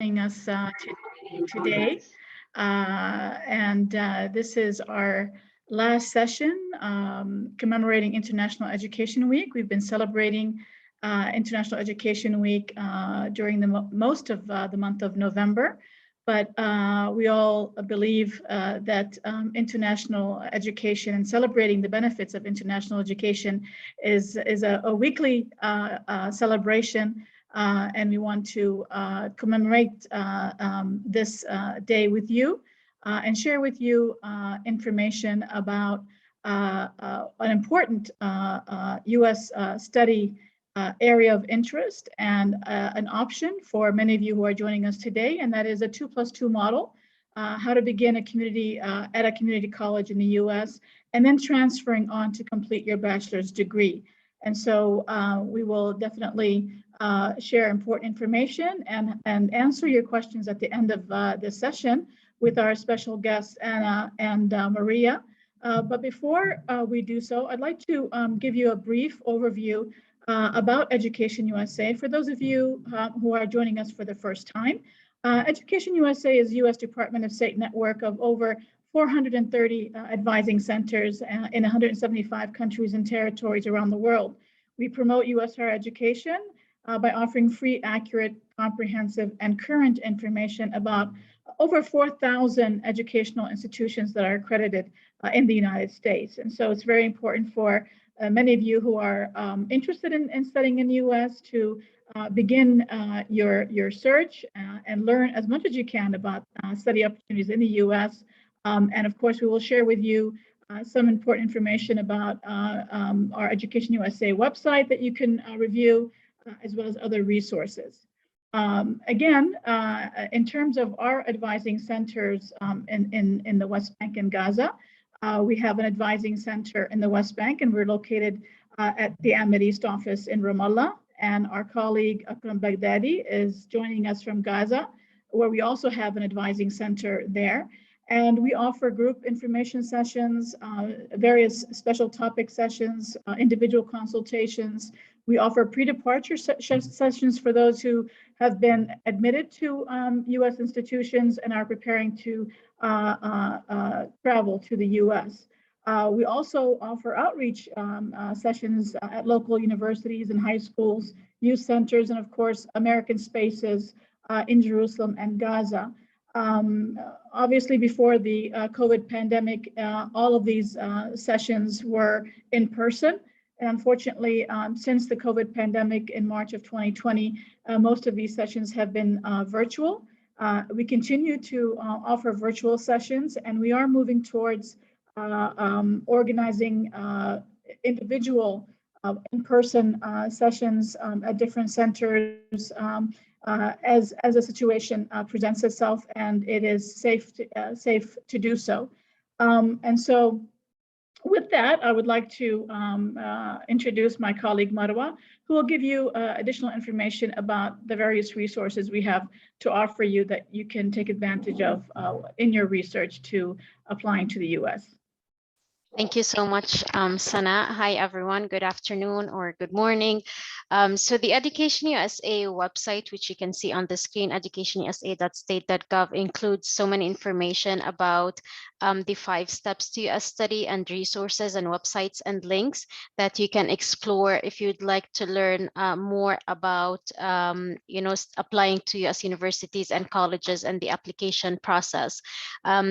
joining us today. This is our last session commemorating International Education Week. We've been celebrating International Education Week during the most of the month of November. But we all believe that international education and celebrating the benefits of international education is a weekly celebration. And we want to commemorate this day with you and share with you information about an important U.S. study area of interest and an option for many of you who are joining us today, and that is a 2+2 model, how to begin a community at a community college in the U.S. and then transferring on to complete your bachelor's degree. And so we will definitely share important information and answer your questions at the end of this session with our special guests, Anna and Maria. But before we do so, I'd like to give you a brief overview about Education USA. For those of you who are joining us for the first time, Education USA is U.S. Department of State network of over 430 advising centers in 175 countries and territories around the world. We promote U.S. higher education by offering free, accurate, comprehensive, and current information about over 4,000 educational institutions that are accredited in the United States. And so it's very important for many of you who are interested in studying in the U.S. to begin your search and learn as much as you can about study opportunities in the U.S. And of course, we will share with you some important information about our Education USA website that you can review, as well as other resources. Again, in terms of our advising centers in the West Bank and Gaza, we have an advising center in the West Bank, and we're located at the Amid East office in Ramallah. And our colleague Akram Baghdadi is joining us from Gaza, where we also have an advising center there. And we offer group information sessions, various special topic sessions, individual consultations. We offer pre-departure sessions for those who have been admitted to U.S. institutions and are preparing to travel to the U.S. We also offer outreach sessions at local universities and high schools, youth centers, and of course, American Spaces in Jerusalem and Gaza. Obviously, before the COVID pandemic, all of these sessions were in person. And unfortunately, since the COVID pandemic in March of 2020, most of these sessions have been virtual. We continue to offer virtual sessions, and we are moving towards organizing individual in-person sessions at different centers as a situation presents itself and it is safe to do so. And so with that, I would like to introduce my colleague Marwa, who will give you additional information about the various resources we have to offer you that you can take advantage of in your research to applying to the U.S. Thank you so much, Sana. Hi, everyone. Good afternoon or good morning. So the Education USA website, which you can see on the screen, educationusa.state.gov, includes so many information about the 5 steps to US study and resources and websites and links that you can explore if you'd like to learn more about applying to US universities and colleges and the application process.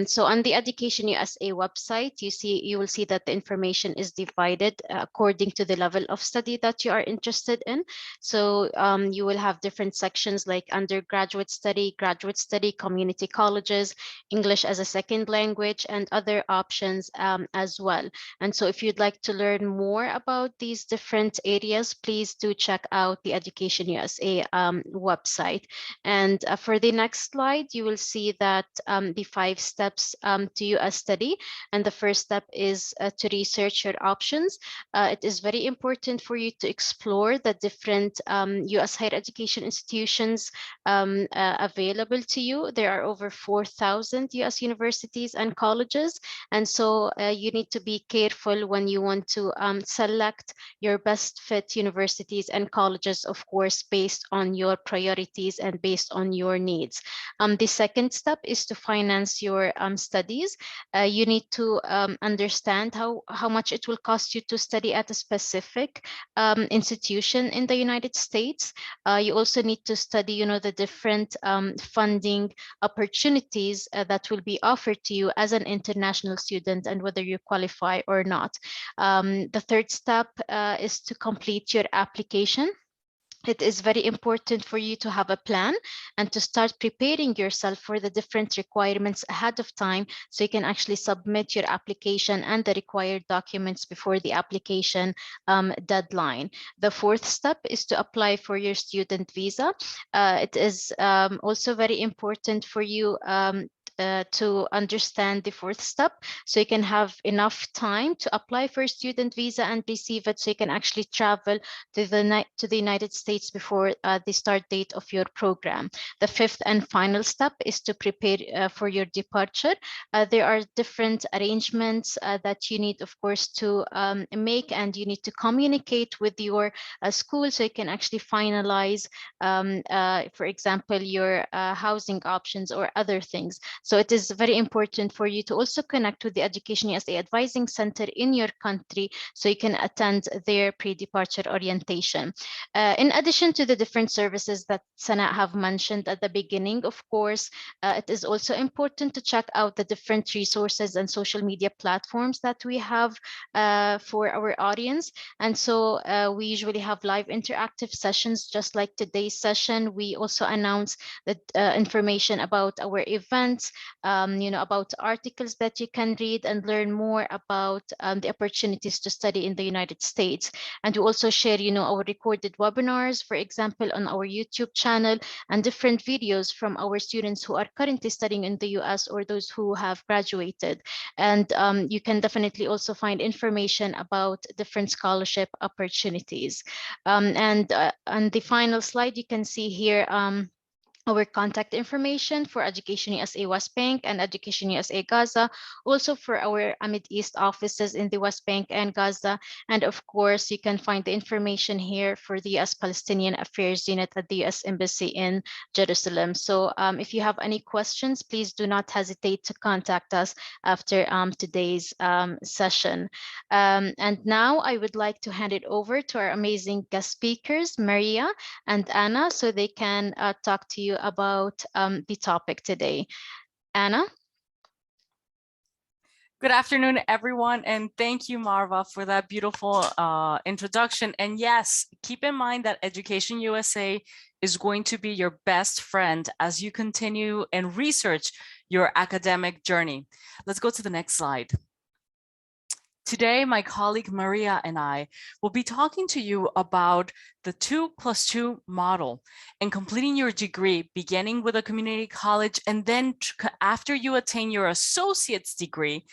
So on the Education USA website, you will see that the information is divided according to the level of study that you are interested in. So you will have different sections like undergraduate study, graduate study, community colleges, English as a second language, and other options as well. And so if you'd like to learn more about these different areas, please do check out the Education USA website. And for the next slide, you will see that the 5 steps to US study. And the first step is is to research your options. It is very important for you to explore the different US higher education institutions available to you. There are over 4,000 US universities and colleges, and so you need to be careful when you want to select your best fit universities and colleges, of course, based on your priorities and based on your needs. The second step is to finance your studies. You need to understand how much it will cost you to study at a specific institution in the United States. You also need to study, the different funding opportunities that will be offered to you as an international student and whether you qualify or not. The third step is to complete your application. It is very important for you to have a plan and to start preparing yourself for the different requirements ahead of time, so you can actually submit your application and the required documents before the application deadline. The fourth step is to apply for your student visa. It is also very important for you to understand the fourth step, so you can have enough time to apply for a student visa and receive it, so you can actually travel to the United States before the start date of your program. The fifth and final step is to prepare for your departure. There are different arrangements that you need, of course, to make, and you need to communicate with your school so you can actually finalize, for example, your housing options or other things. So it is very important for you to also connect with the Education USA Advising Center in your country so you can attend their pre-departure orientation. In addition to the different services that Sana have mentioned at the beginning, of course, it is also important to check out the different resources and social media platforms that we have for our audience. And so we usually have live interactive sessions just like today's session. We also announce the information about our events, about articles that you can read and learn more about the opportunities to study in the United States. And we also share, our recorded webinars, for example, on our YouTube channel, and different videos from our students who are currently studying in the US or those who have graduated. And you can definitely also find information about different scholarship opportunities. And on the final slide, you can see here our contact information for Education USA West Bank and Education USA Gaza, also for our Mid East offices in the West Bank and Gaza. And of course, you can find the information here for the US Palestinian Affairs Unit at the US Embassy in Jerusalem. So if you have any questions, please do not hesitate to contact us after today's session. And now I would like to hand it over to our amazing guest speakers, Maria and Anna, so they can talk to you about the topic today. Anna? Good afternoon, everyone, and thank you, Marva, for that beautiful introduction. And yes, keep in mind that Education USA is going to be your best friend as you continue and research your academic journey. Let's go to the next slide. Today, my colleague Maria and I will be talking to you about the 2+2 model and completing your degree, beginning with a community college, and then after you attain your associate's degree,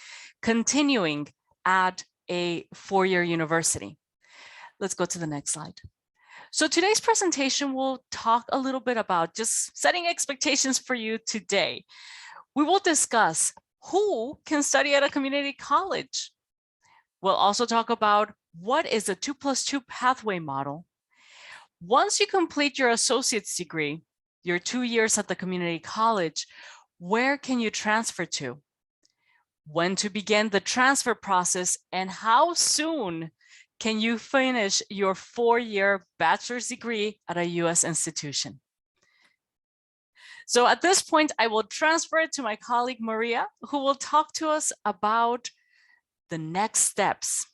continuing at a four-year university. Let's go to the next slide. So today's presentation will talk a little bit about just setting expectations for you today. We will discuss who can study at a community college. We'll also talk about what is a 2+2 pathway model. Once you complete your associate's degree, your 2 years at the community college, where can you transfer to? When to begin the transfer process, and how soon can you finish your 4-year bachelor's degree at a US institution? So at this point, I will transfer it to my colleague Maria, who will talk to us about the next steps.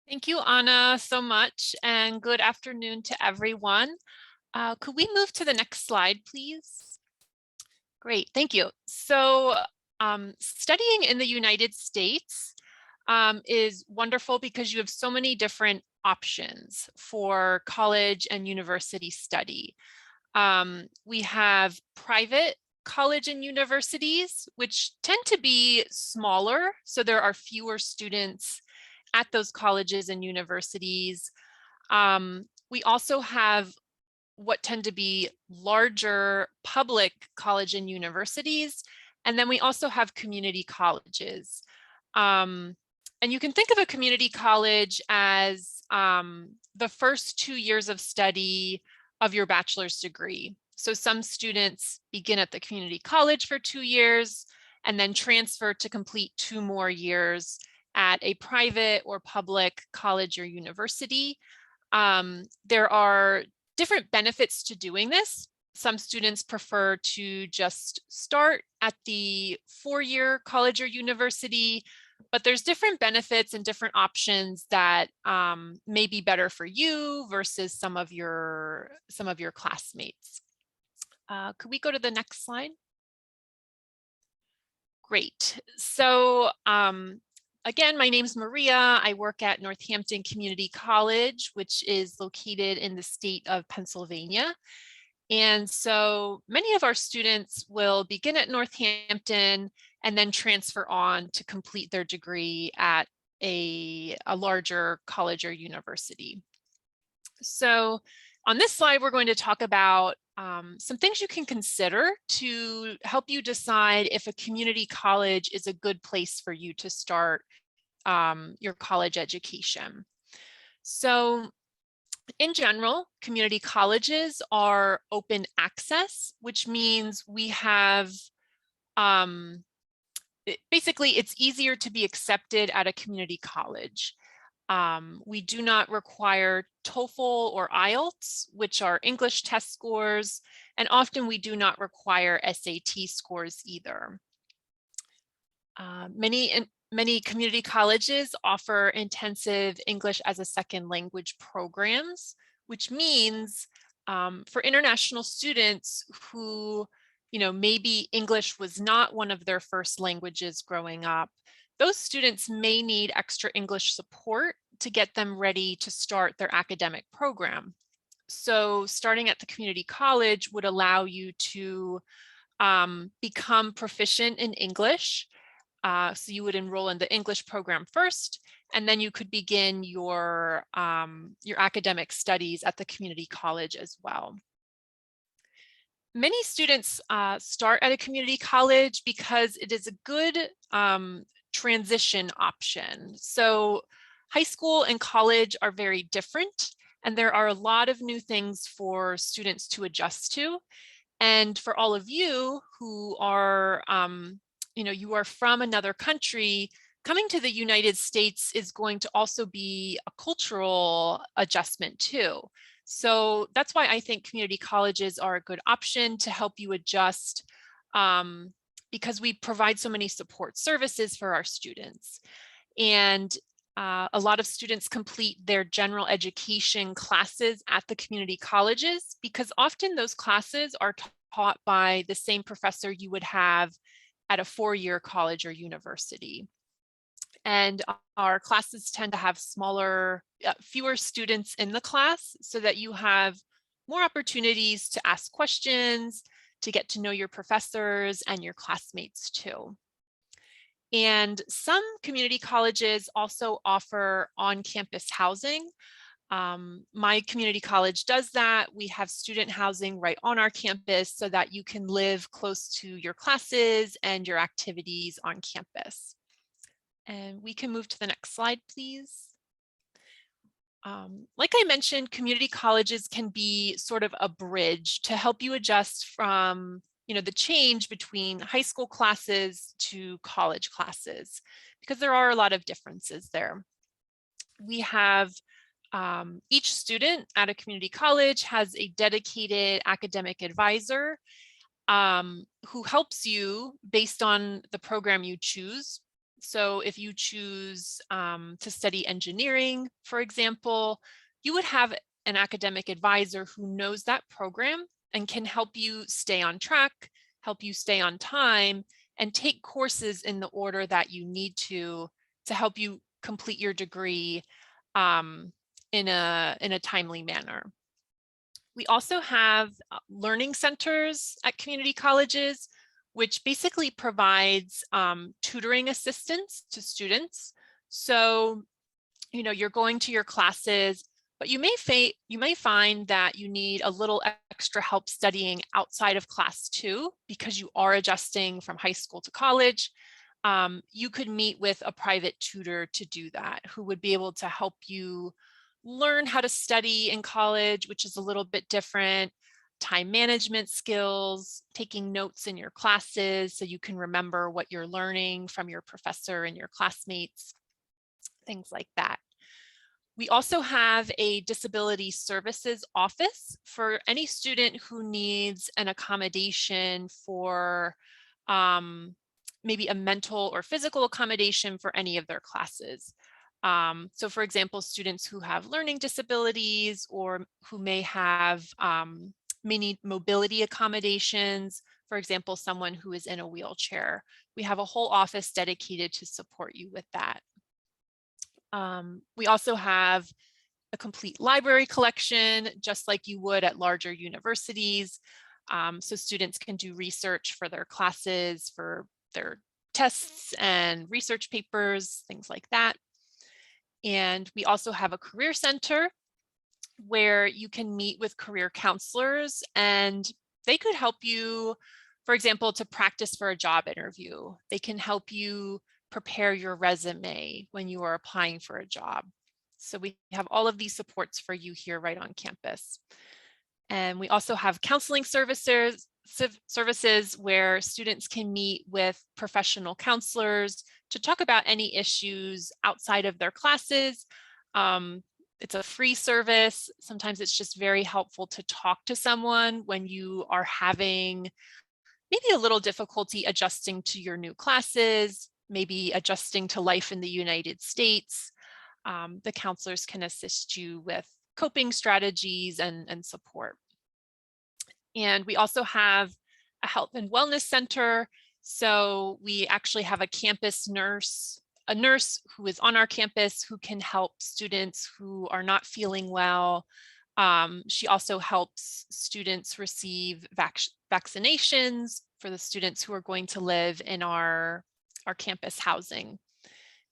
Thank you, Anna, so much, and good afternoon to everyone. Could we move to the next slide, please? Great, thank you. So studying in the United States is wonderful because you have so many different options for college and university study. We have private college and universities, which tend to be smaller. So there are fewer students at those colleges and universities. We also have what tend to be larger public college and universities. And then we also have community colleges. And you can think of a community college as the first 2 years of study of your bachelor's degree. So some students begin at the community college for 2 years and then transfer to complete 2 more years at a private or public college or university. There are different benefits to doing this. Some students prefer to just start at the 4-year college or university, but there's different benefits and different options that may be better for you versus some of your classmates. Could we go to the next slide? Great. So again, my name's Maria. I work at Northampton Community College, which is located in the state of Pennsylvania. And so many of our students will begin at Northampton and then transfer on to complete their degree at a larger college or university. So on this slide, we're going to talk about some things you can consider to help you decide if a community college is a good place for you to start your college education. So in general, community colleges are open access, which means we have, basically it's easier to be accepted at a community college. We do not require TOEFL or IELTS, which are English test scores, and often we do not require SAT scores either. Many community colleges offer intensive English as a second language programs, which means for international students who, maybe English was not one of their first languages growing up, those students may need extra English support to get them ready to start their academic program. So starting at the community college would allow you to become proficient in English. So you would enroll in the English program first, and then you could begin your academic studies at the community college as well. Many students start at a community college because it is a good transition option. So high school and college are very different, and there are a lot of new things for students to adjust to. And for all of you who are, you are from another country, coming to the United States is going to also be a cultural adjustment too. So that's why I think community colleges are a good option to help you adjust, because we provide so many support services for our students. And a lot of students complete their general education classes at the community colleges because often those classes are taught by the same professor you would have at a 4-year college or university. And our classes tend to have fewer students in the class so that you have more opportunities to ask questions, to get to know your professors and your classmates too. And some community colleges also offer on-campus housing. My community college does that. We have student housing right on our campus so that you can live close to your classes and your activities on campus. And we can move to the next slide, please. Like I mentioned, community colleges can be sort of a bridge to help you adjust from the change between high school classes to college classes, because there are a lot of differences there. We have each student at a community college has a dedicated academic advisor who helps you based on the program you choose. So if you choose to study engineering, for example, you would have an academic advisor who knows that program and can help you stay on track, help you stay on time, and take courses in the order that you need to help you complete your degree in a timely manner. We also have learning centers at community colleges, which basically provides tutoring assistance to students. So, you know, you're going to your classes, but you may find that you need a little extra help studying outside of class too, because you are adjusting from high school to college. You could meet with a private tutor to do that, who would be able to help you learn how to study in college, which is a little bit different, time management skills, taking notes in your classes so you can remember what you're learning from your professor and your classmates, things like that. We also have a disability services office for any student who needs an accommodation for maybe a mental or physical accommodation for any of their classes. So for example, students who have learning disabilities or who may have may need mobility accommodations, for example, someone who is in a wheelchair. We have a whole office dedicated to support you with that. We also have a complete library collection, just like you would at larger universities. So students can do research for their classes, for their tests and research papers, things like that. And we also have a career center where you can meet with career counselors, and they could help you, for example, to practice for a job interview. They can help you prepare your resume when you are applying for a job. So we have all of these supports for you here right on campus. And we also have counseling services where students can meet with professional counselors to talk about any issues outside of their classes. It's a free service. Sometimes it's just very helpful to talk to someone when you are having maybe a little difficulty adjusting to your new classes, maybe adjusting to life in the United States. The counselors can assist you with coping strategies and support. And we also have a health and wellness center. So we actually have a campus nurse, a nurse who is on our campus who can help students who are not feeling well. She also helps students receive vaccinations for the students who are going to live in our campus housing.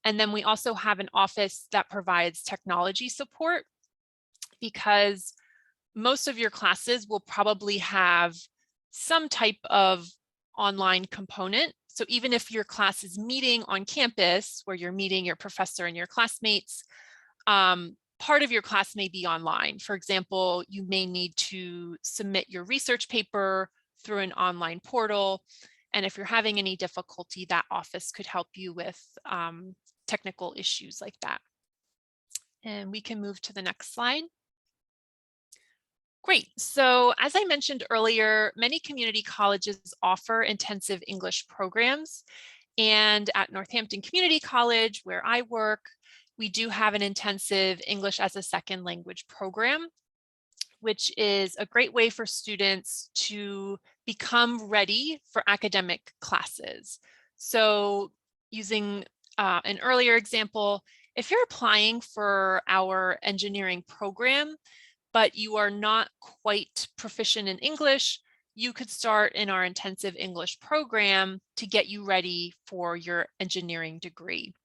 And then we also have an office that provides technology support, because most of your classes will probably have some type of online component. So even if your class is meeting on campus, where you're meeting your professor and your classmates, part of your class may be online. For example, you may need to submit your research paper through an online portal. And if you're having any difficulty, that office could help you with technical issues like that. And we can move to the next slide. Great. So as I mentioned earlier, many community colleges offer intensive English programs. And at Northampton Community College, where I work, we do have an intensive English as a second language program, which is a great way for students to become ready for academic classes. So using an earlier example, if you're applying for our engineering program, but you are not quite proficient in English, you could start in our intensive English program to get you ready for your engineering degree.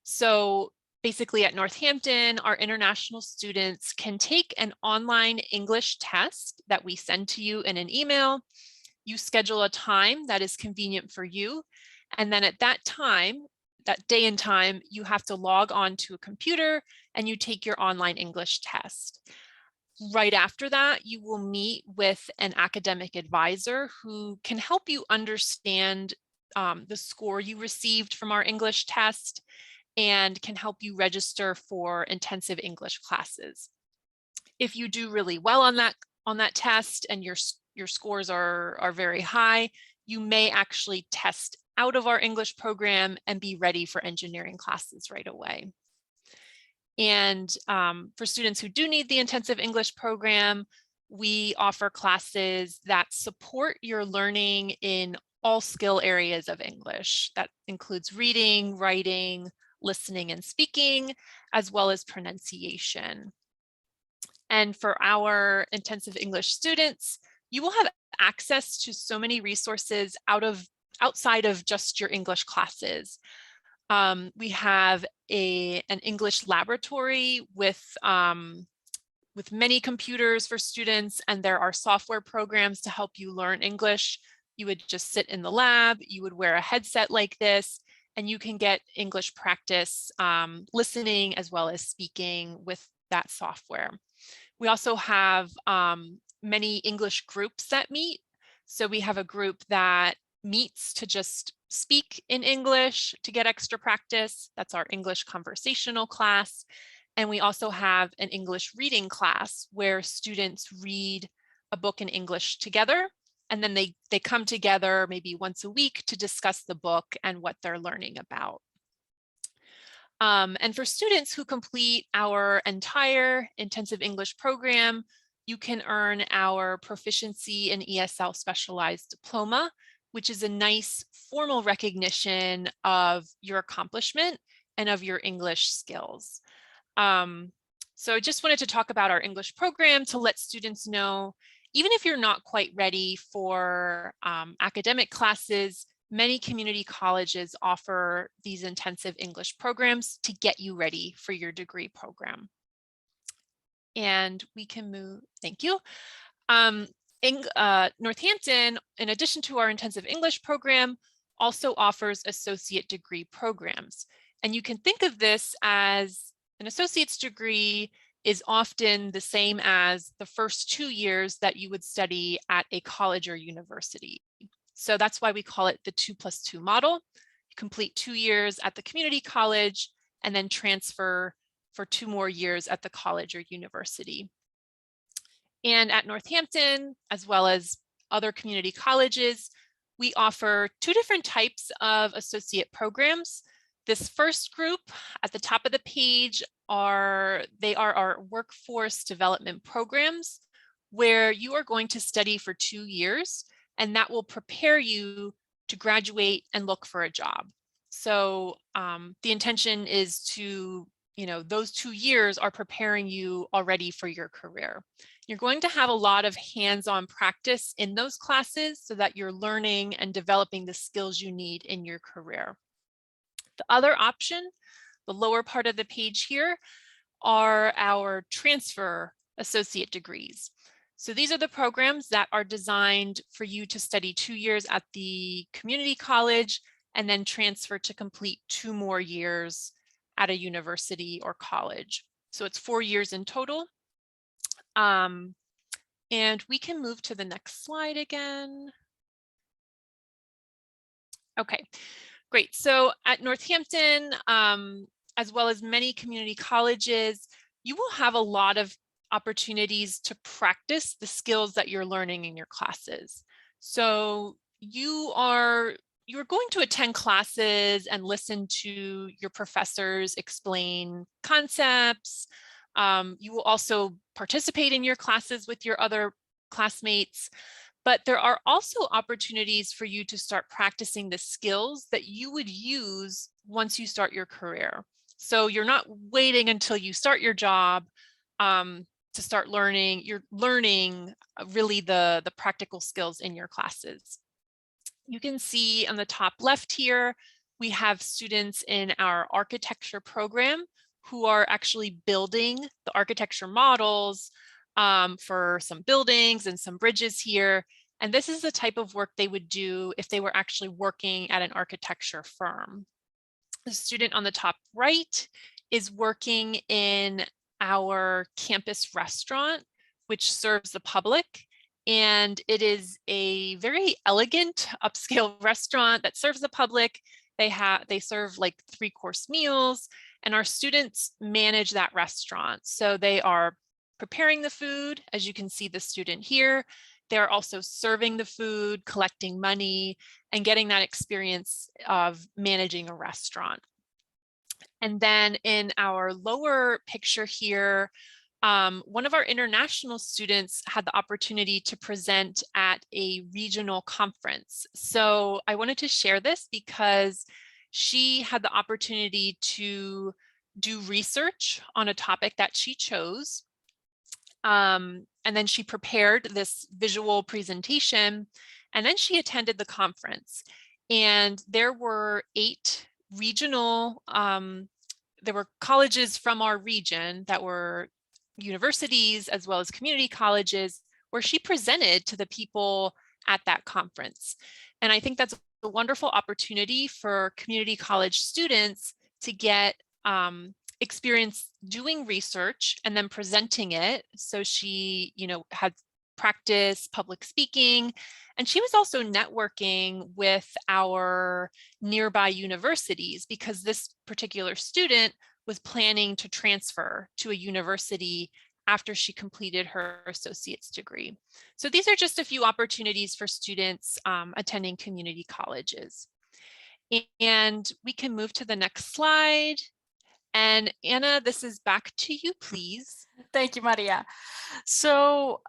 So basically at Northampton, our international students can take an online English test that we send to you in an email. You schedule a time that is convenient for you. And then at that time, that day and time, you have to log on to a computer and you take your online English test. Right after that, you will meet with an academic advisor who can help you understand the score you received from our English test and can help you register for intensive English classes. If you do really well on that test and your scores are very high, you may actually test out of our English program and be ready for engineering classes right away. And for students who do need the intensive English program, we offer classes that support your learning in all skill areas of English. That includes reading, writing, listening and speaking, as well as pronunciation. And for our intensive English students, you will have access to so many resources out of outside of just your English classes. We have an English laboratory with many computers for students, and there are software programs to help you learn English. You would just sit in the lab, you would wear a headset like this, and you can get English practice listening as well as speaking with that software. We also have many English groups that meet. So we have a group that meets to just speak in English to get extra practice. That's our English conversational class. And we also have an English reading class where students read a book in English together. And then they come together maybe once a week to discuss the book and what they're learning about. And for students who complete our entire intensive English program, you can earn our proficiency in ESL specialized diploma, which is a nice formal recognition of your accomplishment and of your English skills. So I just wanted to talk about our English program to let students know, even if you're not quite ready for academic classes, many community colleges offer these intensive English programs to get you ready for your degree program. And we can move, thank you. Northampton, in addition to our intensive English program, also offers associate degree programs. And you can think of this as an associate's degree is often the same as the first 2 years that you would study at a college or university. So that's why we call it the 2+2 model. You complete 2 years at the community college and then transfer for 2 more years at the college or university. And at Northampton, as well as other community colleges, we offer 2 different types of associate programs. This first group at the top of the page are our workforce development programs, where you are going to study for 2 years, and that will prepare you to graduate and look for a job. So the intention is to, those 2 years are preparing you already for your career. You're going to have a lot of hands-on practice in those classes so that you're learning and developing the skills you need in your career. The other option, the lower part of the page here, are our transfer associate degrees. So these are the programs that are designed for you to study 2 years at the community college and then transfer to complete 2 more years at a university or college. So it's 4 years in total. And we can move to the next slide again. Okay. Great. So at Northampton, as well as many community colleges, you will have a lot of opportunities to practice the skills that you're learning in your classes. So you're going to attend classes and listen to your professors explain concepts. You will also participate in your classes with your other classmates. But there are also opportunities for you to start practicing the skills that you would use once you start your career. So you're not waiting until you start your job to start learning. You're learning really the practical skills in your classes. You can see on the top left here, we have students in our architecture program who are actually building the architecture models for some buildings and some bridges here. And this is the type of work they would do if they were actually working at an architecture firm. The student on the top right is working in our campus restaurant, which serves the public. And it is a very elegant upscale restaurant that serves the public. They serve like 3-course meals, and our students manage that restaurant. So they are preparing the food, as you can see the student here. They're also serving the food, collecting money, and getting that experience of managing a restaurant. And then in our lower picture here, one of our international students had the opportunity to present at a regional conference. So I wanted to share this because she had the opportunity to do research on a topic that she chose. And then she prepared this visual presentation, and then she attended the conference. And there were 8 regional, there were colleges from our region that were universities as well as community colleges where she presented to the people at that conference. And I think that's a wonderful opportunity for community college students to get experience doing research and then presenting it. So she, had practice public speaking, and she was also networking with our nearby universities because this particular student was planning to transfer to a university after she completed her associate's degree. So these are just a few opportunities for students attending community colleges. And we can move to the next slide. And Anna, this is back to you, please. Thank you, Maria. So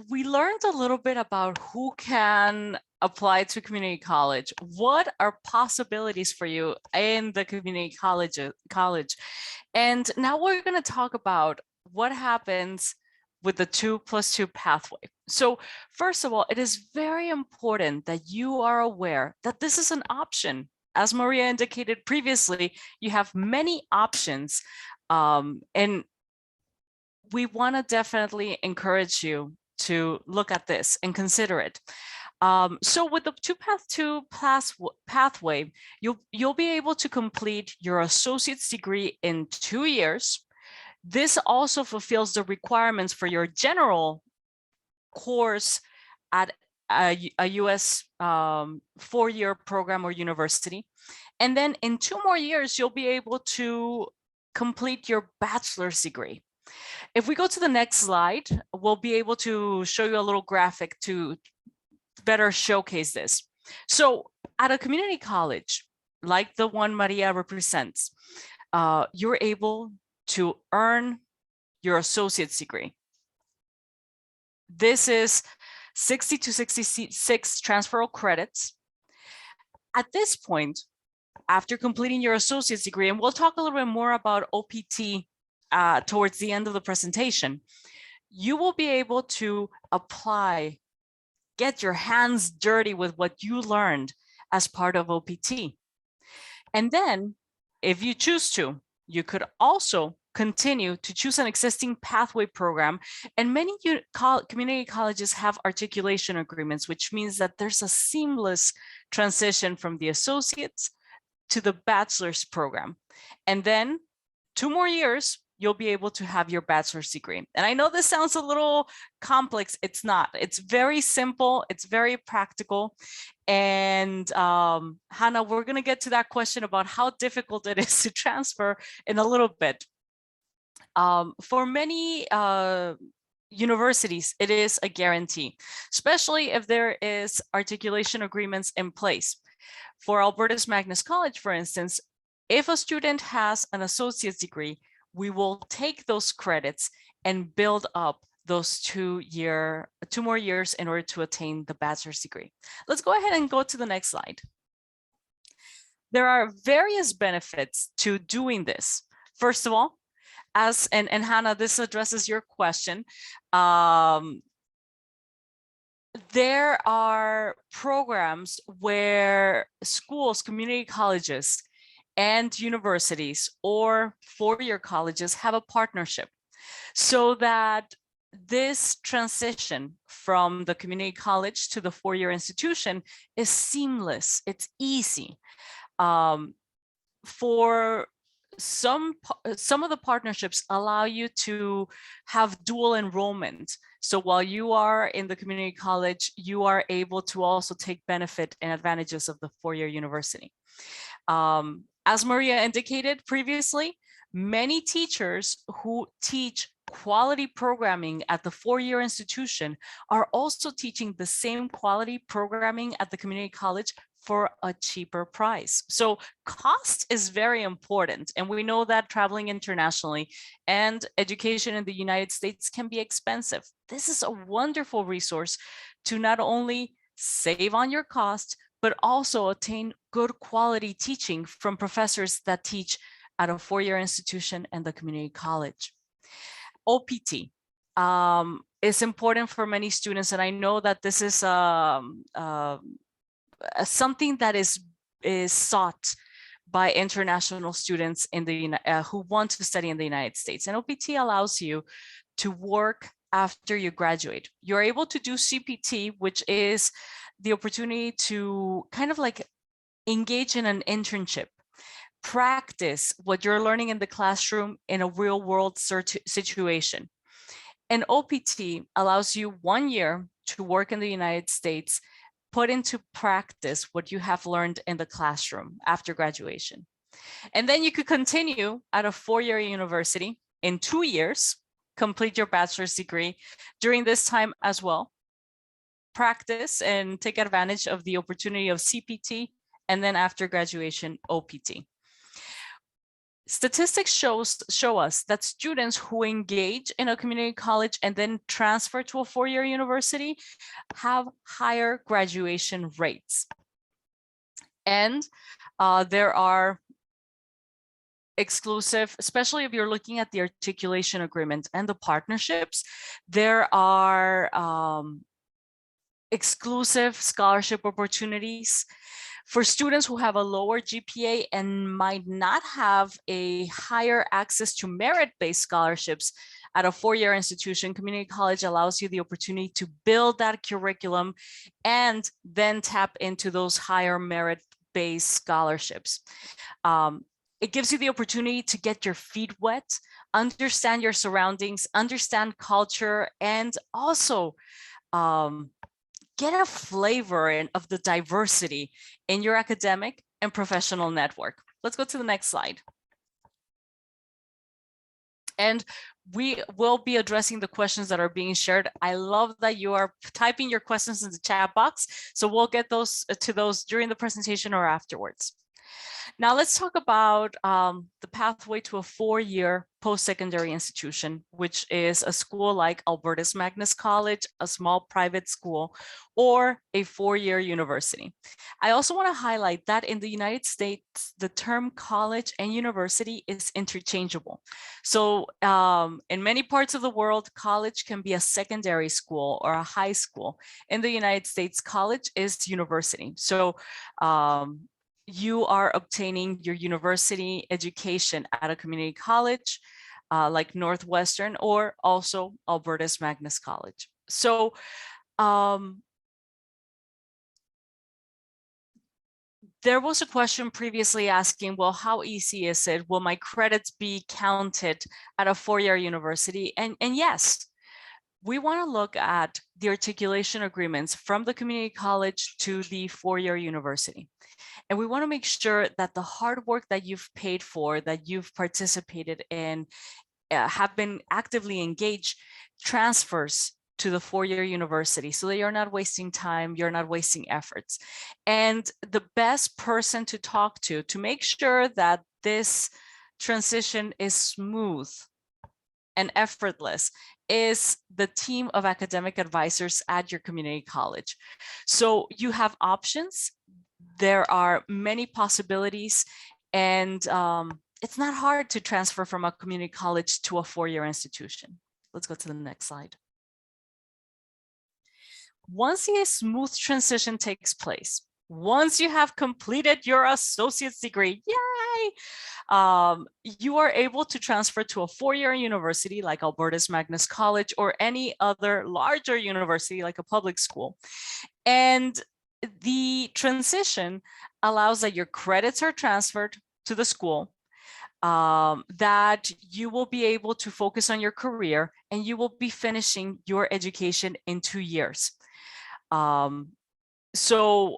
we learned a little bit about who can apply to community college. What are possibilities for you in the community college? And now we're going to talk about what happens with the 2+2 pathway. So first of all, it is very important that you are aware that this is an option. As Maria indicated previously, you have many options, and we want to definitely encourage you to look at this and consider it. So with the 2+2 pathway, you'll be able to complete your associate's degree in 2 years. This also fulfills the requirements for your general course at a US 4-year program or university. And then in 2 more years, you'll be able to complete your bachelor's degree. If we go to the next slide, we'll be able to show you a little graphic to better showcase this. So at a community college, like the one Maria represents, you're able to earn your associate's degree. This is 60 to 66 transferable credits. At this point, after completing your associate's degree, and we'll talk a little bit more about OPT towards the end of the presentation, you will be able to apply, get your hands dirty with what you learned as part of OPT. And then, if you choose to, you could also continue to choose an existing pathway program. And many community colleges have articulation agreements, which means that there's a seamless transition from the associates to the bachelor's program. And then 2 more years, you'll be able to have your bachelor's degree. And I know this sounds a little complex. It's not. It's very simple. It's very practical. And Hannah, we're going to get to that question about how difficult it is to transfer in a little bit. For many universities, it is a guarantee, especially if there is articulation agreements in place. For Alberta's Magnus College, for instance, if a student has an associate's degree, we will take those credits and build up those 2 more years in order to attain the bachelor's degree. Let's go ahead and go to the next slide. There are various benefits to doing this. First of all, and Hannah, this addresses your question. There are programs where schools, community colleges, and universities or 4-year colleges have a partnership so that this transition from the community college to the 4-year institution is seamless. It's easy. For some of the partnerships allow you to have dual enrollment. So while you are in the community college, you are able to also take benefit and advantages of the 4-year university. As Maria indicated previously, many teachers who teach quality programming at the 4-year institution are also teaching the same quality programming at the community college for a cheaper price. So cost is very important. And we know that traveling internationally and education in the United States can be expensive. This is a wonderful resource to not only save on your cost, but also attain good quality teaching from professors that teach at a 4-year institution and the community college. OPT is important for many students, and I know that this is something that is sought by international students in the who want to study in the United States. And OPT allows you to work after you graduate. You're able to do CPT, which is the opportunity to kind of like engage in an internship, practice what you're learning in the classroom in a real world situation. And OPT allows you 1 year to work in the United States, put into practice what you have learned in the classroom after graduation. And then you could continue at a 4-year university in 2 years, complete your bachelor's degree during this time as well, practice and take advantage of the opportunity of CPT, and then after graduation, OPT. Statistics show us that students who engage in a community college and then transfer to a 4-year university have higher graduation rates. And there are exclusive, especially if you're looking at the articulation agreement and the partnerships, there are exclusive scholarship opportunities for students who have a lower GPA and might not have a higher access to merit-based scholarships. At a 4-year institution, community college allows you the opportunity to build that curriculum and then tap into those higher merit-based scholarships. It gives you the opportunity to get your feet wet, understand your surroundings, understand culture, and also get a flavor of the diversity in your academic and professional network. Let's go to the next slide. And we will be addressing the questions that are being shared. I love that you are typing your questions in the chat box. So we'll get those to those during the presentation or afterwards. Now let's talk about the pathway to a 4-year post-secondary institution, which is a school like Albertus Magnus College, a small private school, or a 4-year university. I also want to highlight that in the United States, the term college and university is interchangeable. So in many parts of the world, college can be a secondary school or a high school. In the United States, college is university. So you are obtaining your university education at a community college like Northwestern or also Albertus Magnus College. So there was a question previously asking, well, how easy is it? Will my credits be counted at a 4-year university? And yes, we want to look at the articulation agreements from the community college to the 4-year university. And we want to make sure that the hard work that you've paid for, that you've participated in, have been actively engaged, transfers to the 4-year university so that you're not wasting time, you're not wasting efforts. And the best person to talk to make sure that this transition is smooth and effortless is the team of academic advisors at your community college. So you have options. There are many possibilities, and it's not hard to transfer from a community college to a 4-year institution. Let's go to the next slide. Once a smooth transition takes place, once you have completed your associate's degree, yay, you are able to transfer to a 4-year university like Albertus Magnus College or any other larger university like a public school. And the transition allows that your credits are transferred to the school, that you will be able to focus on your career, and you will be finishing your education in 2 years. So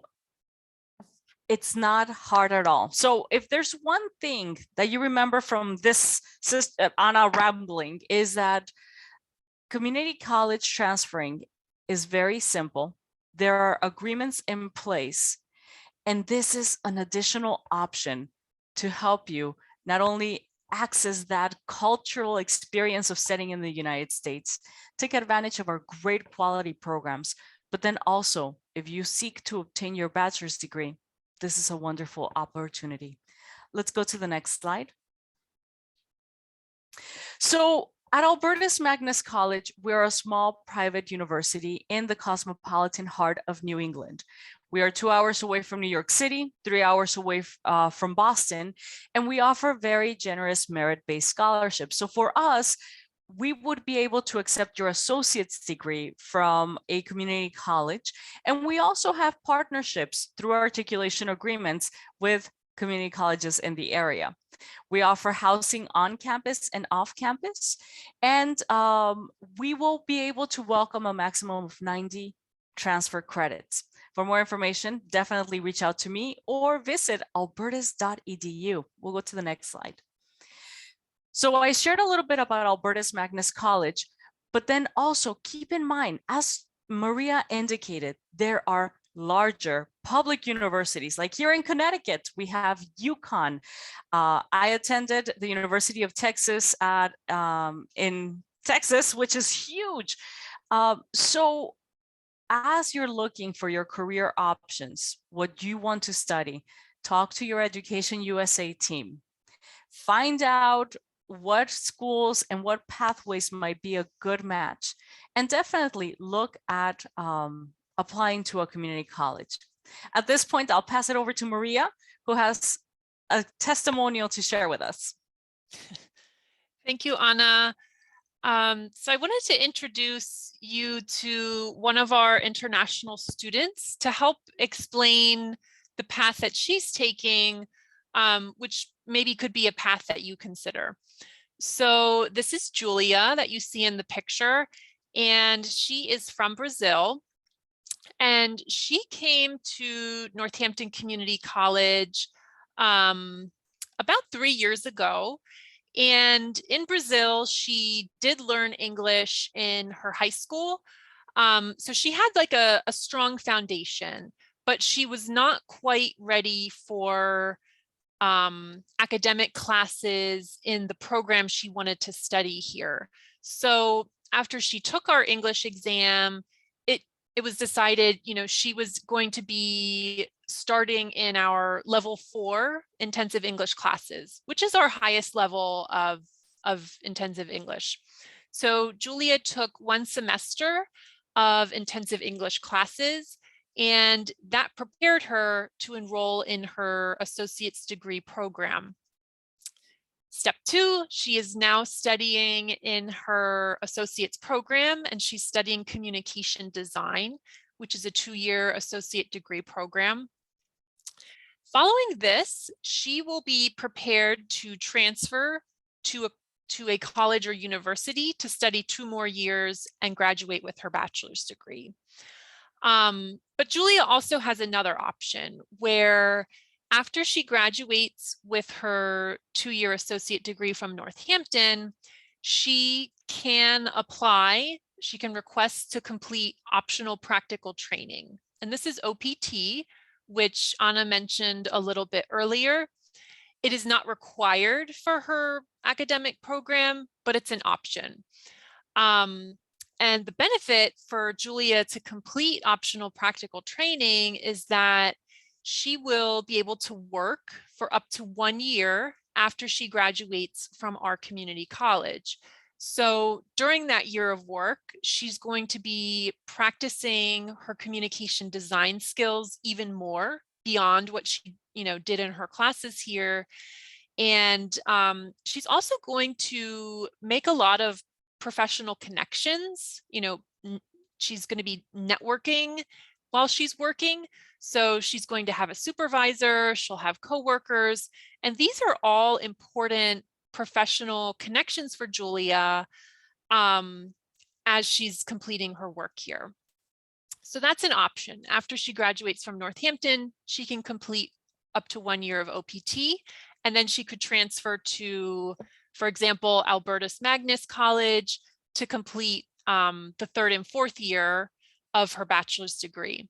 it's not hard at all. So if there's one thing that you remember from this Anna rambling, is that community college transferring is very simple. There are agreements in place, and this is an additional option to help you not only access that cultural experience of studying in the United States, take advantage of our great quality programs, but then also, if you seek to obtain your bachelor's degree, this is a wonderful opportunity. Let's go to the next slide. So At Albertus Magnus College, we're a small private university in the cosmopolitan heart of New England. We are 2 hours away from New York City, 3 hours away from Boston, and we offer very generous merit-based scholarships. So for us, we would be able to accept your associate's degree from a community college. And we also have partnerships through articulation agreements with community colleges in the area. We offer housing on campus and off campus, and we will be able to welcome a maximum of 90 transfer credits. For more information, definitely reach out to me or visit albertus.edu. We'll go to the next slide. So I shared a little bit about Albertus Magnus College, but then also keep in mind, as Maria indicated, there are larger public universities. Like here in Connecticut, we have UConn. I attended the University of Texas in Texas, which is huge. So as you're looking for your career options, what you want to study, talk to your Education USA team. Find out what schools and what pathways might be a good match, and definitely look at applying to a community college. At this point, I'll pass it over to Maria, who has a testimonial to share with us. Thank you, Ana. So I wanted to introduce you to one of our international students to help explain the path that she's taking, which maybe could be a path that you consider. So this is Julia that you see in the picture, and she is from Brazil. And she came to Northampton Community College about 3 years ago. And in Brazil, she did learn English in her high school. So she had like a strong foundation, but she was not quite ready for academic classes in the program she wanted to study here. So after she took our English exam, it was decided, she was going to be starting in our level 4 intensive English classes, which is our highest level of intensive English. So Julia took 1 semester of intensive English classes, and that prepared her to enroll in her associate's degree program. Step 2, she is now studying in her associate's program, and she's studying communication design, which is a 2-year associate degree program. Following this, she will be prepared to transfer to a college or university to study 2 more years and graduate with her bachelor's degree. But Julia also has another option where after she graduates with her 2-year associate degree from Northampton, she can apply, she can request to complete optional practical training. And this is OPT, which Ana mentioned a little bit earlier. It is not required for her academic program, but it's an option. And the benefit for Julia to complete optional practical training is that she will be able to work for up to 1 year after she graduates from our community college. So during that year of work, she's going to be practicing her communication design skills even more beyond what she did in her classes here. And she's also going to make a lot of professional connections. She's going to be networking while she's working. So she's going to have a supervisor, she'll have coworkers, and these are all important professional connections for Julia as she's completing her work here. So that's an option. After she graduates from Northampton, she can complete up to 1 year of OPT, and then she could transfer to, for example, Albertus Magnus College to complete the 3rd and 4th year of her bachelor's degree.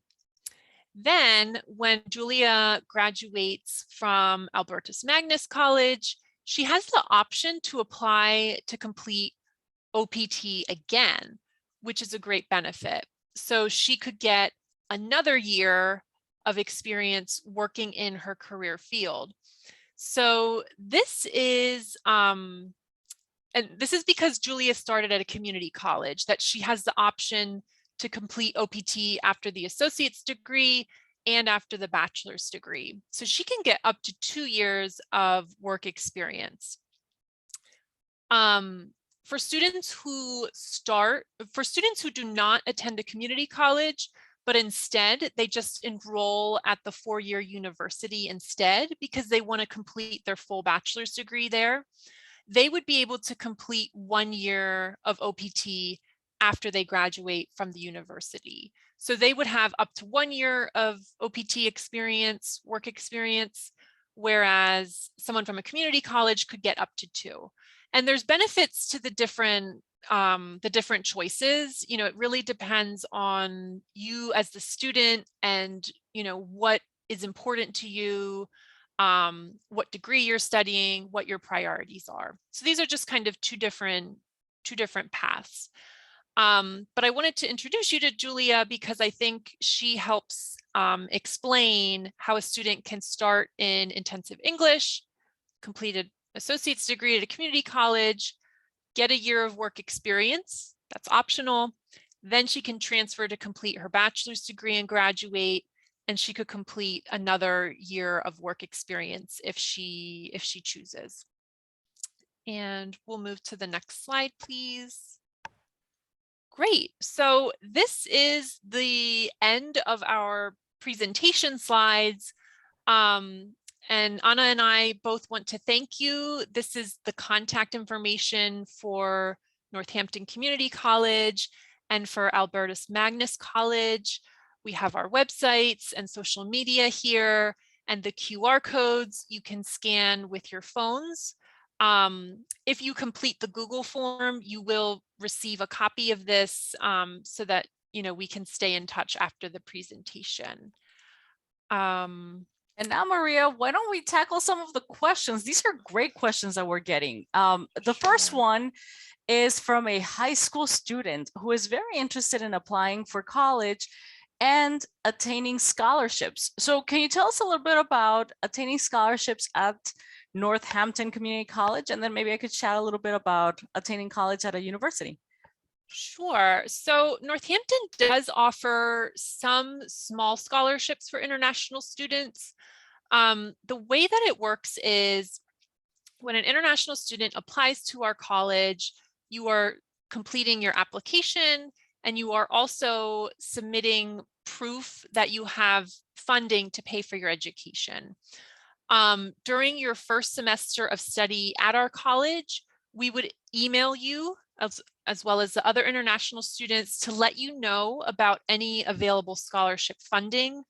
Then when Julia graduates from Albertus Magnus College, she has the option to apply to complete OPT again, which is a great benefit. So she could get another year of experience working in her career field. So this is and this is because Julia started at a community college, that she has the option to complete OPT after the associate's degree and after the bachelor's degree. So she can get up to 2 years of work experience. For students who do not attend a community college, but instead they just enroll at the 4-year university instead because they want to complete their full bachelor's degree there, they would be able to complete 1 year of OPT after they graduate from the university. So they would have up to 1 year of OPT experience, work experience, whereas someone from a community college could get up to 2. And there's benefits to the different choices. You know, it really depends on you as the student and, you know, what is important to you, what degree you're studying, what your priorities are. So these are just kind of two different paths. But I wanted to introduce you to Julia because I think she helps explain how a student can start in intensive English, complete an associate's degree at a community college, get a year of work experience, that's optional. Then she can transfer to complete her bachelor's degree and graduate, and she could complete another year of work experience if she chooses. And we'll move to the next slide, please. Great. So this is the end of our presentation slides. And Anna and I both want to thank you. This is the contact information for Northampton Community College and for Albertus Magnus College. We have our websites and social media here, and the QR codes you can scan with your phones. If you complete the Google form, you will receive a copy of this so that, you know, we can stay in touch after the presentation. And now, Maria, why don't we tackle some of the questions? These are great questions that we're getting. The first one is from a high school student who is very interested in applying for college and attaining scholarships. So can you tell us a little bit about attaining scholarships at Northampton Community College? And then maybe I could chat a little bit about attaining college at a university. Sure. So Northampton does offer some small scholarships for international students. The way that it works is when an international student applies to our college, you are completing your application and you are also submitting proof that you have funding to pay for your education. During your first semester of study at our college, we would email you as well as the other international students to let you know about any available scholarship funding.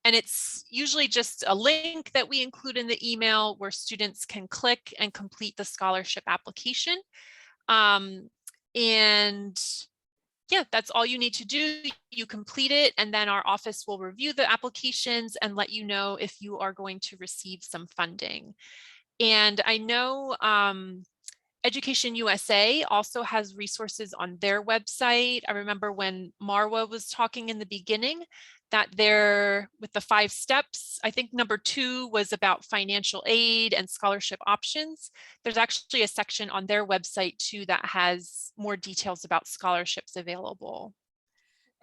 And it's usually just a link that we include in the email where students can click and complete the scholarship application. And yeah, that's all you need to do. You complete it, and then our office will review the applications and let you know if you are going to receive some funding. And I know Education USA also has resources on their website. I remember when Marwa was talking in the beginning that they're with the 5 steps. I think number 2 was about financial aid and scholarship options. There's actually a section on their website too that has more details about scholarships available.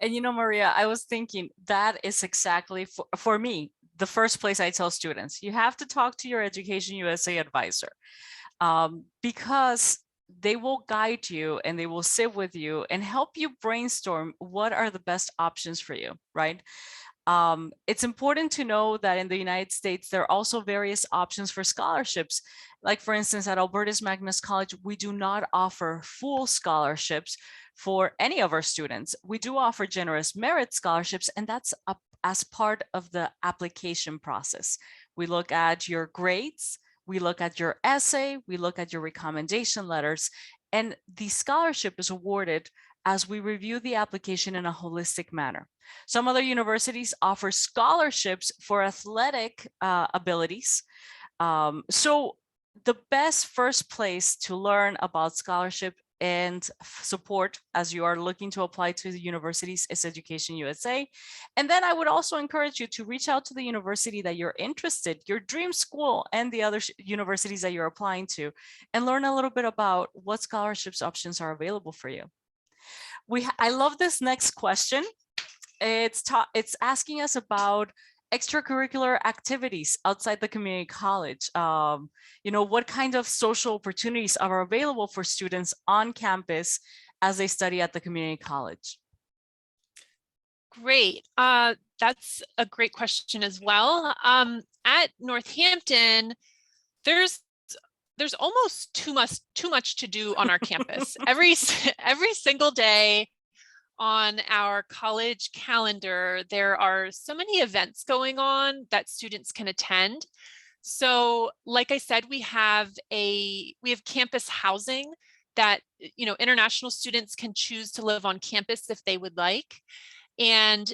And you know, Maria, I was thinking that is exactly for me, the first place I tell students, you have to talk to your Education USA advisor. Because they will guide you and they will sit with you and help you brainstorm what are the best options for you, right? It's important to know that in the United States, there are also various options for scholarships. Like for instance, at Albertus Magnus College, we do not offer full scholarships for any of our students. We do offer generous merit scholarships, and that's as part of the application process. We look at your grades, we look at your essay, we look at your recommendation letters, and the scholarship is awarded as we review the application in a holistic manner. Some other universities offer scholarships for athletic abilities. So the best first place to learn about scholarship and support as you are looking to apply to the universities is Education USA. And then I would also encourage you to reach out to the university that you're interested, your dream school, and the other universities that you're applying to, and learn a little bit about what scholarships options are available for you. I love this next question. It's asking us about extracurricular activities outside the community college. What kind of social opportunities are available for students on campus as they study at the community college? Great. That's a great question as well. At Northampton, there's almost too much to do on our campus. Every single day on our college calendar, there are so many events going on that students can attend. So like I said, we have campus housing that, international students can choose to live on campus if they would like. And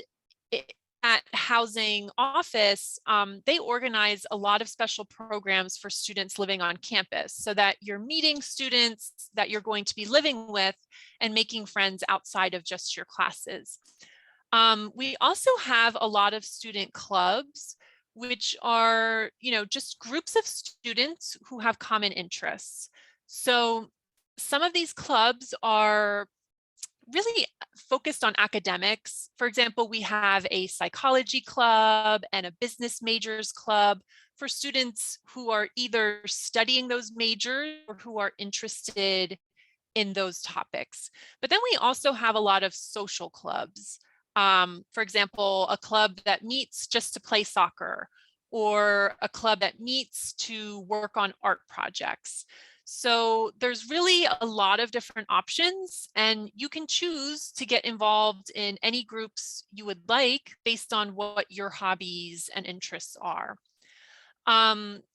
at housing office, they organize a lot of special programs for students living on campus so that you're meeting students that you're going to be living with and making friends outside of just your classes. We also have a lot of student clubs, which are, just groups of students who have common interests. So some of these clubs are really focused on academics. For example, we have a psychology club and a business majors club for students who are either studying those majors or who are interested in those topics. But then we also have a lot of social clubs. For example, a club that meets just to play soccer, or a club that meets to work on art projects. So there's really a lot of different options, and you can choose to get involved in any groups you would like based on what your hobbies and interests are.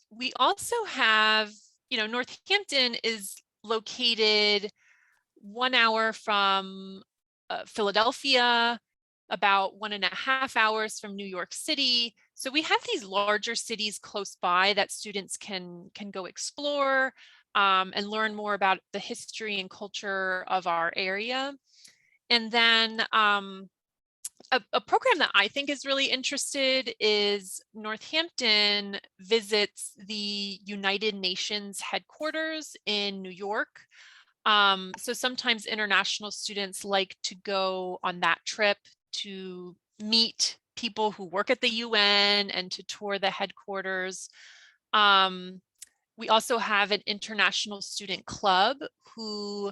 We also have, Northampton is located 1 hour from Philadelphia, about 1.5 hours from New York City. So we have these larger cities close by that students can go explore and learn more about the history and culture of our area. And then a program that I think is really interested is Northampton visits the United Nations headquarters in New York. So sometimes international students like to go on that trip to meet people who work at the UN and to tour the headquarters. We also have an international student club who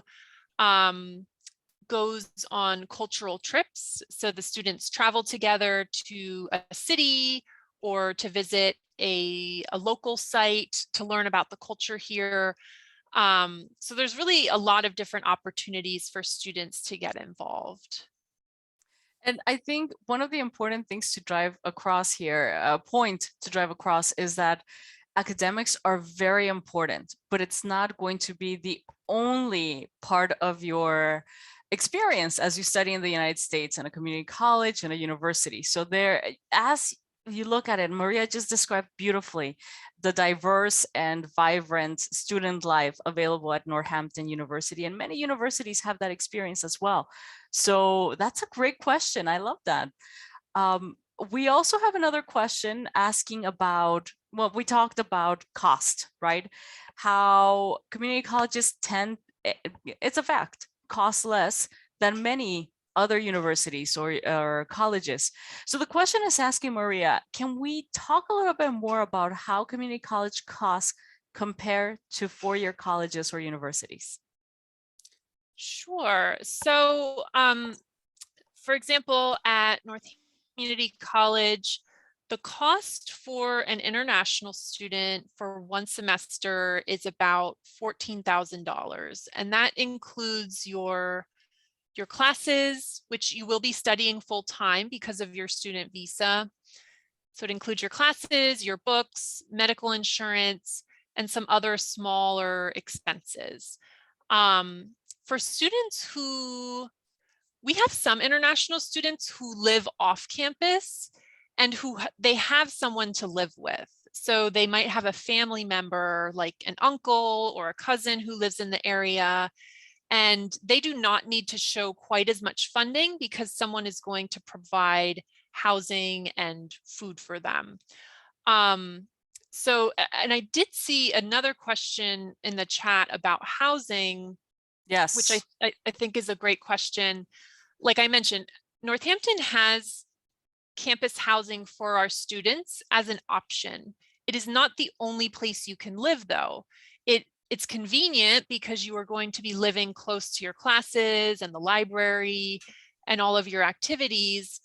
goes on cultural trips. So the students travel together to a city or to visit a local site to learn about the culture here. So there's really a lot of different opportunities for students to get involved. And I think one of the important things to drive across here, a point to drive across, is that academics are very important, but it's not going to be the only part of your experience as you study in the United States in a community college and a university. So there, as you look at it, Maria just described beautifully the diverse and vibrant student life available at Northampton University, and many universities have that experience as well. So that's a great question. I love that. We also have another question asking about, well, we talked about cost, right? How community colleges tend, it's a fact, cost less than many other universities or colleges. So the question is asking Maria, can we talk a little bit more about how community college costs compare to four-year colleges or universities? Sure. So, for example, at Northampton Community College, the cost for an international student for one semester is about $14,000, and that includes your classes, which you will be studying full time because of your student visa. So it includes your classes, your books, medical insurance, and some other smaller expenses. For students we have some international students who live off campus and who they have someone to live with. So they might have a family member like an uncle or a cousin who lives in the area, And they do not need to show quite as much funding because someone is going to provide housing and food for them. And I did see another question in the chat about housing, Yes. which I think is a great question. Like I mentioned, Northampton has campus housing for our students as an option. It is not the only place you can live, though. It's convenient because you are going to be living close to your classes and the library and all of your activities.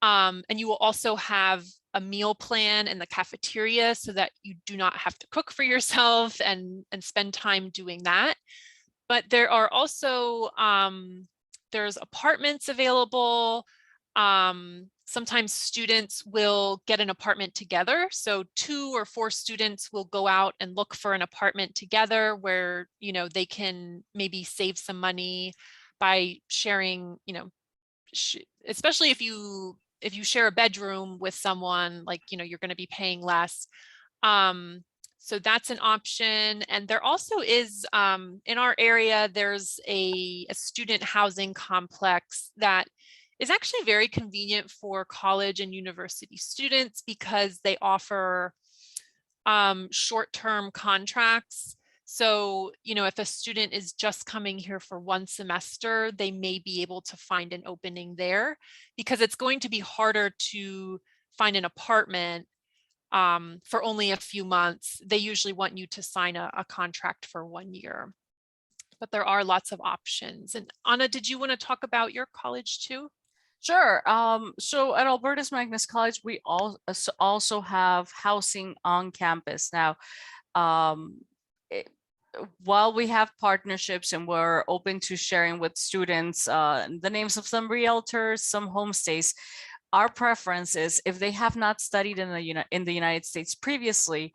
And you will also have a meal plan in the cafeteria so that you do not have to cook for yourself and spend time doing that. But there are also, there's apartments available. Sometimes students will get an apartment together. So 2 or 4 students will go out and look for an apartment together where, you know, they can maybe save some money by sharing, you know, especially if you share a bedroom with someone, like, you know, you're going to be paying less. So that's an option. And there also is, in our area, there's a student housing complex that is actually very convenient for college and university students because they offer short-term contracts. So, you know, if a student is just coming here for 1 semester, they may be able to find an opening there because it's going to be harder to find an apartment for only a few months. They usually want you to sign a contract for 1 year. But there are lots of options. And Anna, did you want to talk about your college too? Sure. So at Albertus Magnus College, we also have housing on campus. Now, while we have partnerships and we're open to sharing with students the names of some realtors, some homestays, our preference is if they have not studied in the United States previously,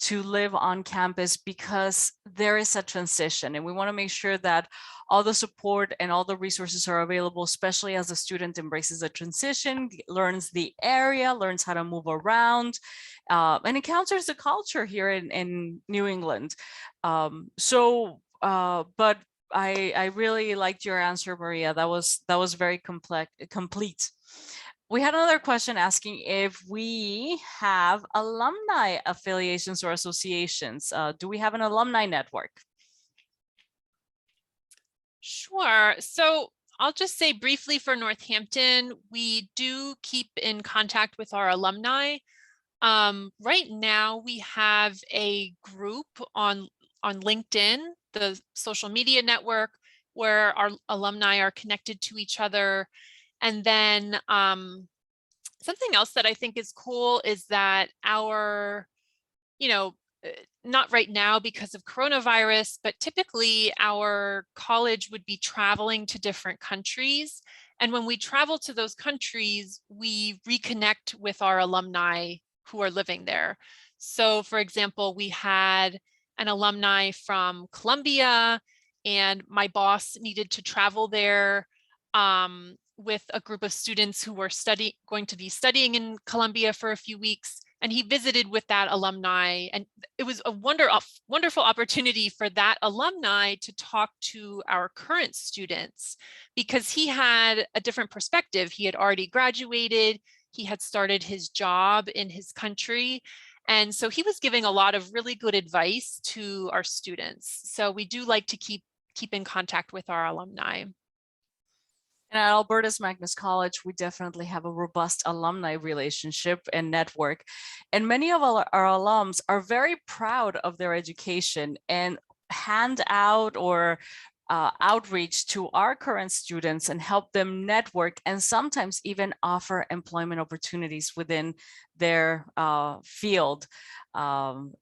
to live on campus, because there is a transition and we want to make sure that all the support and all the resources are available, especially as a student embraces the transition, learns the area, learns how to move around, and encounters the culture here in New England. But I really liked your answer, Maria. That was very complete. We had another question asking if we have alumni affiliations or associations. Do we have an alumni network? Sure. So I'll just say briefly for Northampton, we do keep in contact with our alumni. Right now we have a group on LinkedIn, the social media network, where our alumni are connected to each other. And then something else that I think is cool is that our, you know, not right now because of coronavirus, but typically our college would be traveling to different countries. And when we travel to those countries, we reconnect with our alumni who are living there. So for example, we had an alumni from Colombia, and my boss needed to travel there with a group of students who were going to be studying in Colombia for a few weeks. And he visited with that alumni, and it was a wonderful opportunity for that alumni to talk to our current students because he had a different perspective. He had already graduated, he had started his job in his country. And so he was giving a lot of really good advice to our students. So we do like to keep in contact with our alumni. And at Albertus Magnus College, we definitely have a robust alumni relationship and network. And many of our alums are very proud of their education and hand out or outreach to our current students and help them network and sometimes even offer employment opportunities within their field. And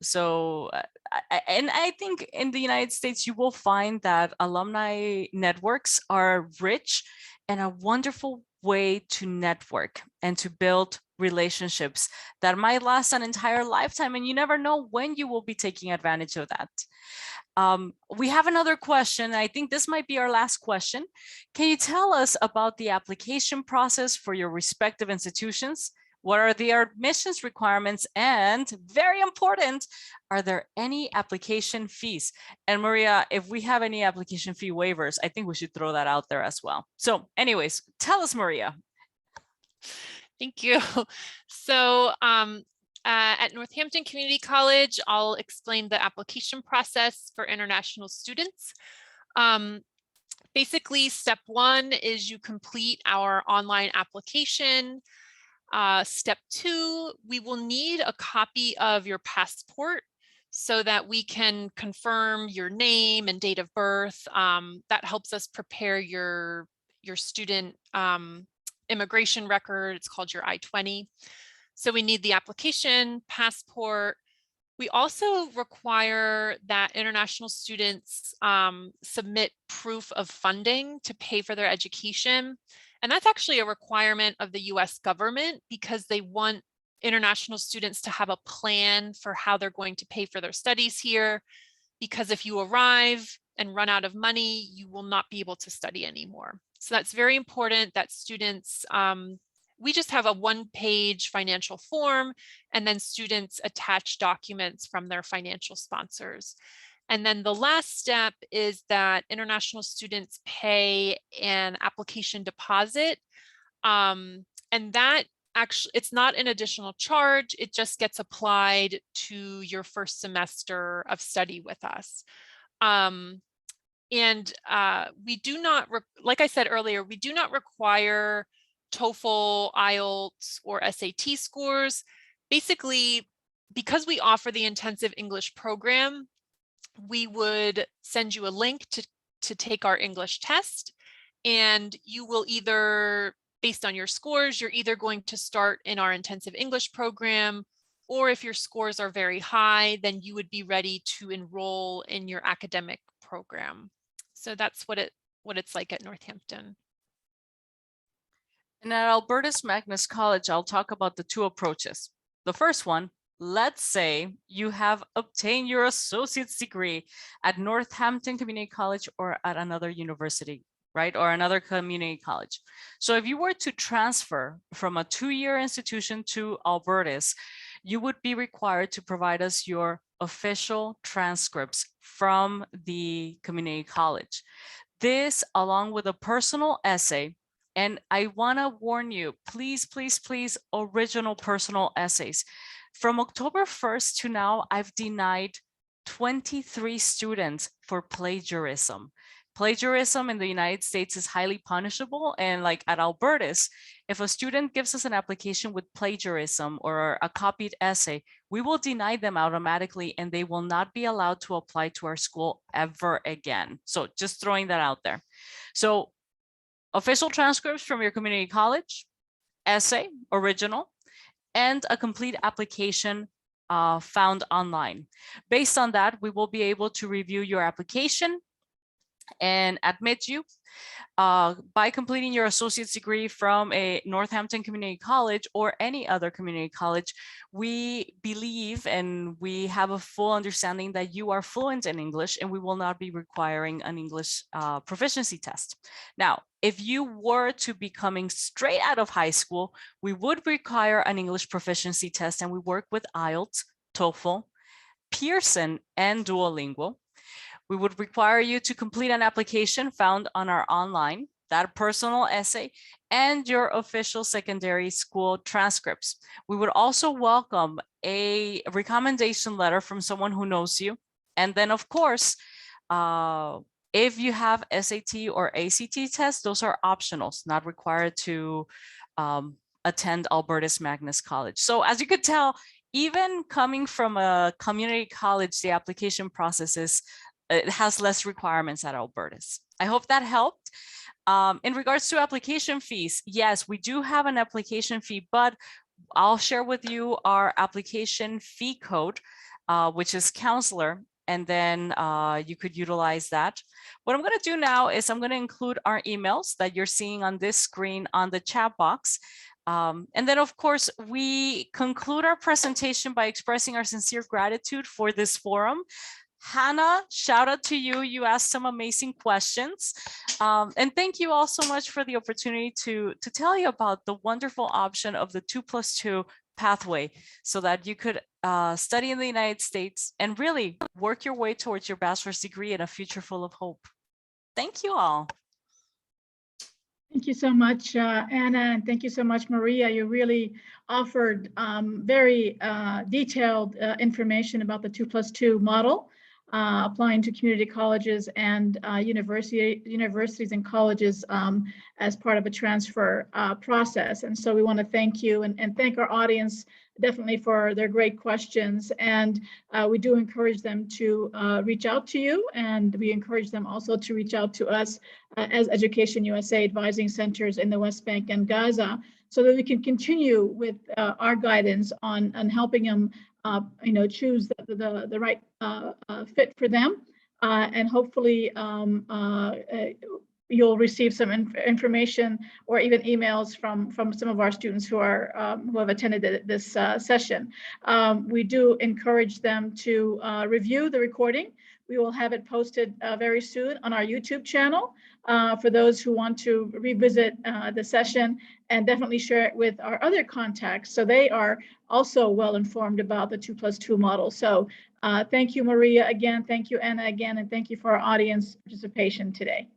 I think in the United States, you will find that alumni networks are rich and a wonderful way to network and to build relationships that might last an entire lifetime, and you never know when you will be taking advantage of that. We have another question. I think this might be our last question. Can you tell us about the application process for your respective institutions? What are the admissions requirements? And very important, are there any application fees? And Maria, if we have any application fee waivers, I think we should throw that out there as well. So anyways, tell us, Maria. Thank you. So at Northampton Community College, I'll explain the application process for international students. Basically, step one is you complete our online application. Step two, we will need a copy of your passport so that we can confirm your name and date of birth. That helps us prepare your student immigration record. It's called your I-20. So we need the application, passport. We also require that international students submit proof of funding to pay for their education. And that's actually a requirement of the US government because they want international students to have a plan for how they're going to pay for their studies here. Because if you arrive and run out of money, you will not be able to study anymore. So that's very important that students, we just have a one-page financial form, and then students attach documents from their financial sponsors. And then the last step is that international students pay an application deposit. And that actually, it's not an additional charge. It just gets applied to your first semester of study with us. We do not, like I said earlier, we do not require TOEFL, IELTS, or SAT scores. Basically, because we offer the intensive English program, we would send you a link to take our English test, and you will either, based on your scores, you're either going to start in our intensive English program, or if your scores are very high, then you would be ready to enroll in your academic program. So that's what it's like at Northampton. And at Albertus Magnus College, I'll talk about the two approaches. The first one, let's say you have obtained your associate's degree at Northampton Community College or at another university, right? Or another community college. So if you were to transfer from a 2-year institution to Albertus, you would be required to provide us your official transcripts from the community college. This, along with a personal essay, and I want to warn you, please, please, please, original personal essays. From October 1st to now, I've denied 23 students for plagiarism. Plagiarism in the United States is highly punishable. And like at Albertus, if a student gives us an application with plagiarism or a copied essay, we will deny them automatically and they will not be allowed to apply to our school ever again. So just throwing that out there. So official transcripts from your community college, essay, original, and a complete application found online. Based on that, we will be able to review your application and admit you. By completing your associate's degree from a Northampton Community College or any other community college, we believe and we have a full understanding that you are fluent in English and we will not be requiring an English proficiency test. Now, if you were to be coming straight out of high school, we would require an English proficiency test, and we work with IELTS, TOEFL, Pearson, and Duolingo. We would require you to complete an application found on our online, that personal essay, and your official secondary school transcripts. We would also welcome a recommendation letter from someone who knows you. And then, of course, if you have SAT or ACT tests, those are optionals, not required to attend Albertus Magnus College. So as you could tell, even coming from a community college, the application process it has less requirements at Albertus. I hope that helped. In regards to application fees, yes, we do have an application fee, but I'll share with you our application fee code, which is counselor, and then you could utilize that. What I'm going to do now is I'm going to include our emails that you're seeing on this screen on the chat box. And then, of course, we conclude our presentation by expressing our sincere gratitude for this forum. Hannah, shout out to you. You asked some amazing questions. And thank you all so much for the opportunity to tell you about the wonderful option of the 2+2 pathway so that you could study in the United States and really work your way towards your bachelor's degree in a future full of hope. Thank you all. Thank you so much, Anna, and thank you so much, Maria. You really offered very detailed information about the 2+2 model applying to community colleges and universities and colleges as part of a transfer process. And so we want to thank you and thank our audience definitely for their great questions. And we do encourage them to reach out to you, and we encourage them also to reach out to us as Education USA advising centers in the West Bank and Gaza, so that we can continue with our guidance on helping them choose the right fit for them. And hopefully you'll receive some information or even emails from some of our students who have attended this session. We do encourage them to review the recording. We will have it posted very soon on our YouTube channel for those who want to revisit the session, and definitely share it with our other contacts so they are also well informed about the 2+2 model. So thank you, Maria, again. Thank you, Anna, again, and thank you for our audience participation today.